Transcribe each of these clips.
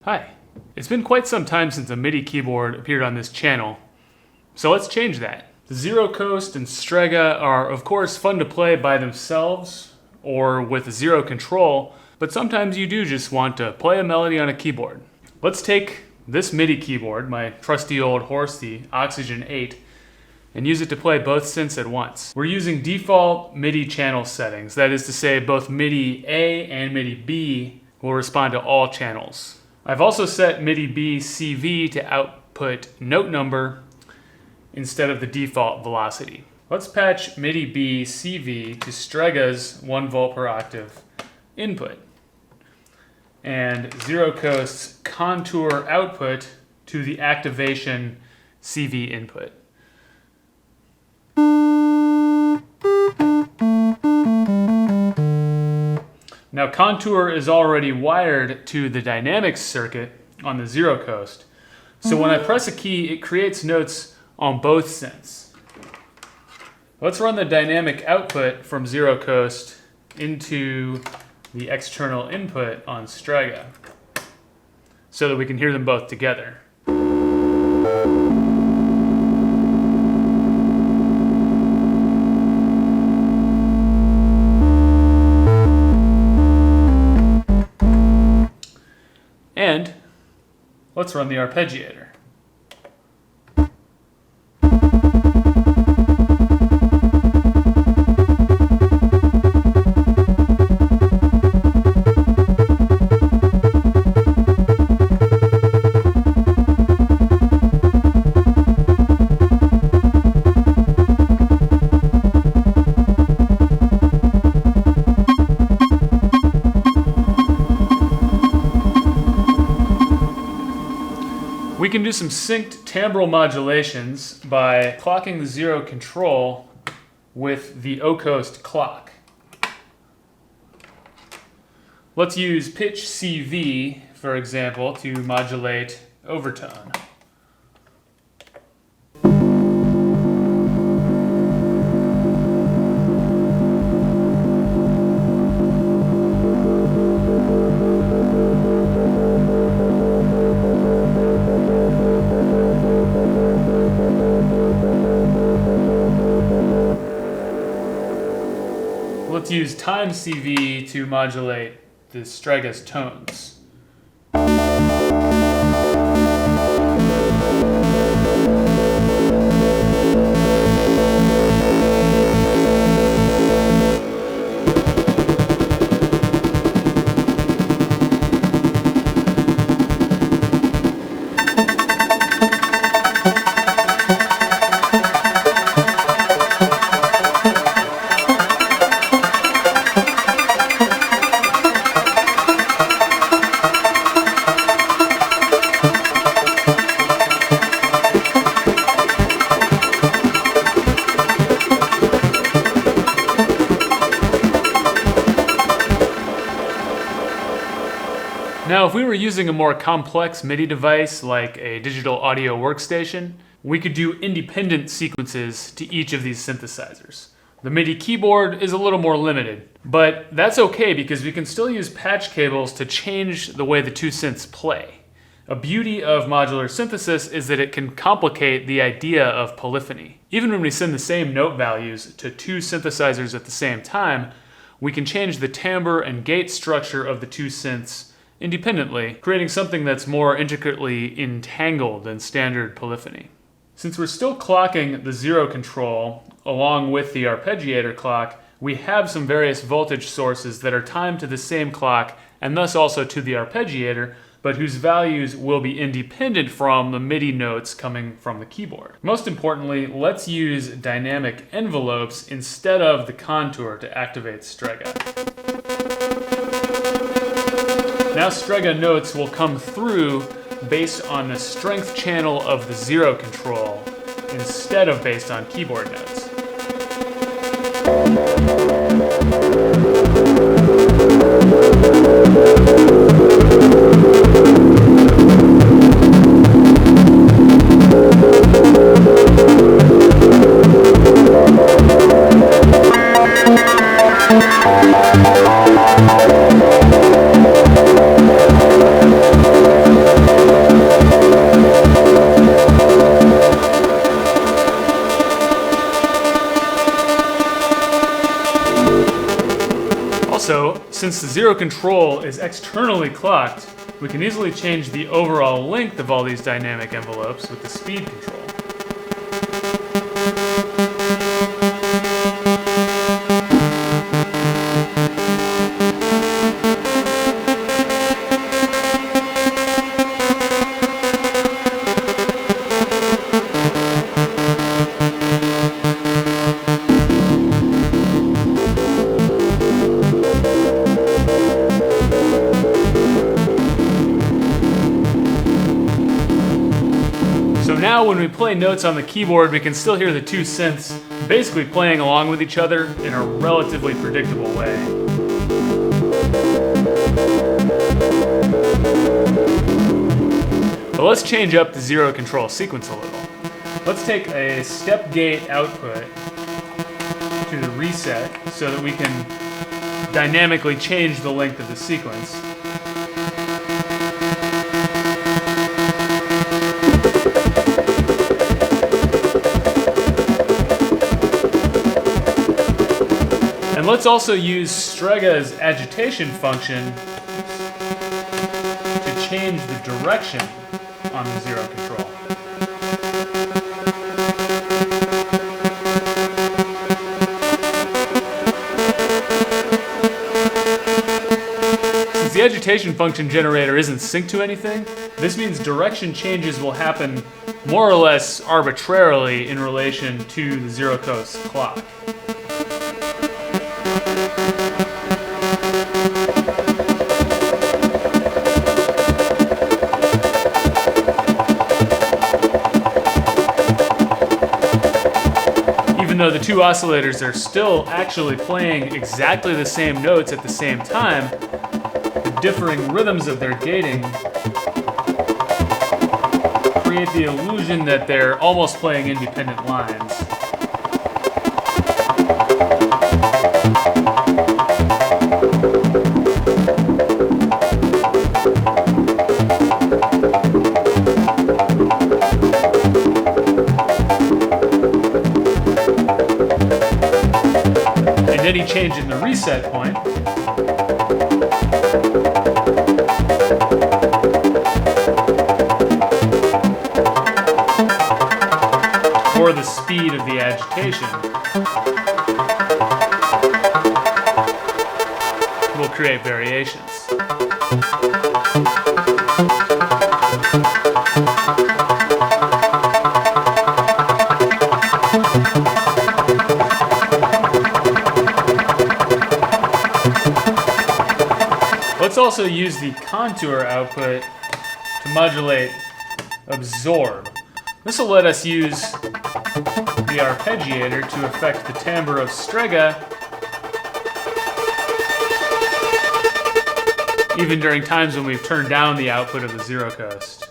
Hi. It's been quite some time since a MIDI keyboard appeared on this channel, so let's change that. The Zero Coast and Strega are of course fun to play by themselves or with zero control, but sometimes you do just want to play a melody on a keyboard. Let's take this MIDI keyboard, my trusty old horse, the Oxygen 8, and use it to play both synths at once. We're using default MIDI channel settings, that is to say both MIDI A and MIDI B will respond to all channels. I've also set MIDI B CV to output note number instead of the default velocity. Let's patch MIDI B CV to Strega's 1 volt per octave input and Zero Coast's contour output to the activation CV input. Now contour is already wired to the dynamics circuit on the Zero Coast, so when I press a key it creates notes on both synths. Let's run the dynamic output from Zero Coast into the external input on Strega so that we can hear them both together. And let's run the arpeggiator. We can do some synced timbral modulations by clocking the zero control with the O-Coast clock. Let's use pitch CV, for example, to modulate overtone. Let's use time CV to modulate the Strega's tones. Now, if we were using a more complex MIDI device like a digital audio workstation, we could do independent sequences to each of these synthesizers. The MIDI keyboard is a little more limited, but that's okay because we can still use patch cables to change the way the two synths play. A beauty of modular synthesis is that it can complicate the idea of polyphony. Even when we send the same note values to two synthesizers at the same time, we can change the timbre and gate structure of the two synths independently, creating something that's more intricately entangled than standard polyphony. Since we're still clocking the zero control along with the arpeggiator clock, we have some various voltage sources that are timed to the same clock and thus also to the arpeggiator, but whose values will be independent from the MIDI notes coming from the keyboard. Most importantly, let's use dynamic envelopes instead of the contour to activate Strega. Now Strega notes will come through based on the strength channel of the zero control instead of based on keyboard notes. since the zero control is externally clocked, we can easily change the overall length of all these dynamic envelopes with the speed control. Now when we play notes on the keyboard, we can still hear the two synths basically playing along with each other in a relatively predictable way. But let's change up the zero control sequence a little. Let's take a step gate output to the reset so that we can dynamically change the length of the sequence. And let's also use Strega's agitation function to change the direction on the zero control. Since the agitation function generator isn't synced to anything, this means direction changes will happen more or less arbitrarily in relation to the zero coast clock. Even though the two oscillators are still actually playing exactly the same notes at the same time, the differing rhythms of their gating create the illusion that they're almost playing independent lines. Any change in the reset point or the speed of the agitation will create variations. Let's also use the contour output to modulate absorb. This will let us use the arpeggiator to affect the timbre of Strega even during times when we've turned down the output of the zero coast.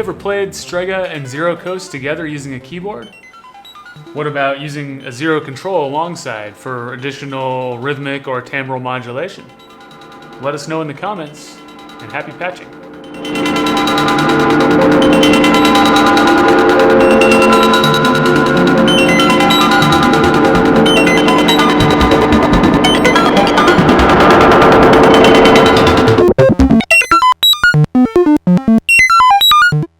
ever played Strega and zero coast together using a keyboard? What about using a zero control alongside for additional rhythmic or timbral modulation? Let us know in the comments, and happy patching.